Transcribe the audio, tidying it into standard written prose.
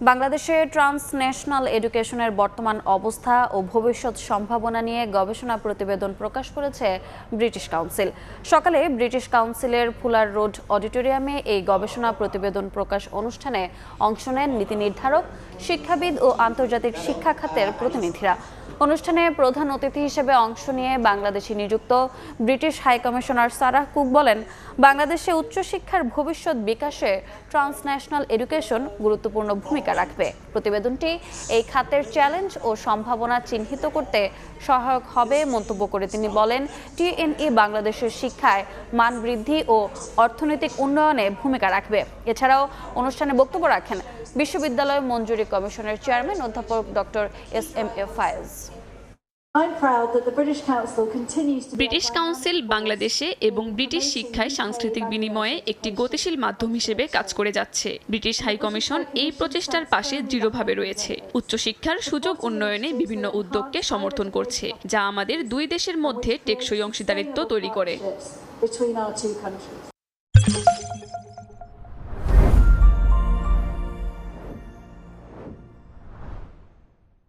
বাংলাদেশে ট্রান্সন্যাশনাল এডুকেশনের বর্তমান অবস্থা ও ভবিষ্যৎ সম্ভাবনা নিয়ে গবেষণা প্রতিবেদন প্রকাশ করেছে ব্রিটিশ কাউন্সিল। সকালে ব্রিটিশ কাউন্সিলের ফুলার রোড অডিটোরিয়ামে এই গবেষণা প্রতিবেদন প্রকাশ অনুষ্ঠানে অংশ নেন নীতি নির্ধারক, শিক্ষাবিদ ও আন্তর্জাতিক শিক্ষা খাতের প্রতিনিধিরা। অনুষ্ঠানে প্রধান অতিথি হিসেবে অংশ নিয়ে বাংলাদেশে নিযুক্ত ব্রিটিশ হাইকমিশনার সারাহ কুক বলেন, বাংলাদেশে উচ্চশিক্ষার ভবিষ্যৎ বিকাশে ট্রান্সন্যাশনাল এডুকেশন গুরুত্বপূর্ণ ভূমিকা রাখবে। প্রতিবেদনটি এই খাতের চ্যালেঞ্জ ও সম্ভাবনা চিহ্নিত করতে সহায়ক হবে মন্তব্য করে তিনি বলেন, টিএনই বাংলাদেশের শিক্ষায় মান বৃদ্ধি ও অর্থনৈতিক উন্নয়নে ভূমিকা রাখবে। এছাড়াও অনুষ্ঠানে বক্তব্য রাখেন বিশ্ববিদ্যালয় মঞ্জুরি কমিশনের চেয়ারম্যান অধ্যাপক ডক্টর এস.এম.এ ফায়েজ। ব্রিটিশ কাউন্সিল বাংলাদেশে এবং ব্রিটিশ শিক্ষায় সাংস্কৃতিক বিনিময়ে একটি গতিশীল মাধ্যম হিসেবে কাজ করে যাচ্ছে। ব্রিটিশ হাইকমিশন এই প্রচেষ্টার পাশে দৃঢ়ভাবে রয়েছে। উচ্চশিক্ষার সুযোগ উন্নয়নে বিভিন্ন উদ্যোগকে সমর্থন করছে, যা আমাদের দুই দেশের মধ্যে টেকসই অংশীদারিত্ব তৈরি করে।